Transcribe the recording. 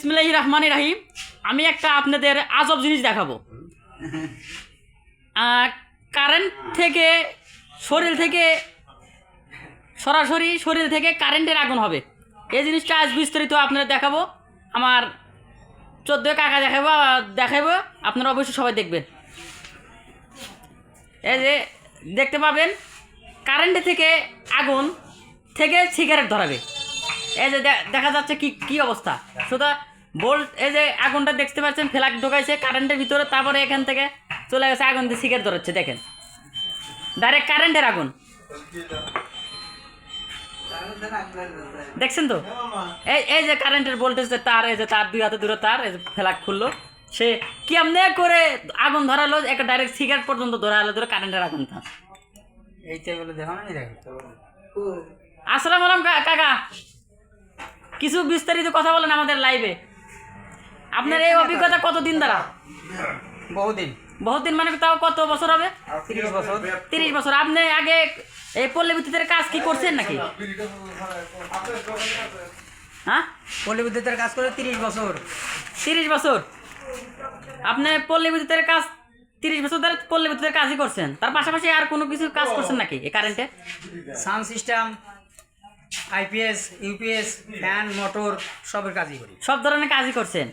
বিসমিল্লাহির রহমানির রহিম। আমি একটা আপনাদের আজব জিনিস দেখাবো। কারেন্ট থেকে সরাসরি শরীর থেকে কারেন্টের আগুন হবে। এই জিনিসটা আজ বিস্তারিত আপনাদের দেখাবো। আমার 14 কাকা দেখাবো আপনারা অবশ্যই সবাই দেখবেন। এই যে দেখতে পাবেন কারেন্ট থেকে আগুন থেকে সিগারেট ধরাবে। এই যে দেখা যাচ্ছে কি অবস্থা। শুধু বোল্ট, এই যে আগুনটা দেখতে পাচ্ছেন, ফ্ল্যাগ ঢোকাইছে কারেন্টের ভিতরে, তারপরে এখান থেকে চলে গেছে আগুন দিয়ে সিগারেট ধরাচ্ছে। দেখেন ডাইরেক্ট কারেন্টের আগুন, দেখছেন তো? এই যে কারেন্টের ভোল্টেজের তার, এই যে তার 2 হাতে দূরে তার, এই যে ফ্ল্যাগ খুললো, সে কেমনে করে আগুন ধরালো, একটা ডাইরেক্ট সিগারেট পর্যন্ত ধরালো, ধরে কারেন্টের আগুন। এইটা বলে দেখো না, আসসালামু আলাইকুম কাকা, কিছু বিস্তারিত কথা বলেন আমাদের লাইভে। আপনার এই অভিজ্ঞতা কতদিন দ্বারা? বহুদিন মানে তাও কত বছর হবে? 30 বছর। 30 বছর। আপনি আগে এই পল্লী বিদ্যুতের কাজ কি করছেন নাকি? হ্যাঁ, পল্লী বিদ্যুতের কাজ করে 30 বছর। 30 বছর আপনি পল্লী বিদ্যুতের কাজ 30 বছর ধরে পল্লী বিদ্যুতের কাজই করছেন। তার পাশাপাশি আর কোনো কিছু কাজ করছেন নাকি এই কারেন্টে? Sound system, IPS, UPS, fan, motor সবের কাজই করি। সব ধরনের কাজই করছেন।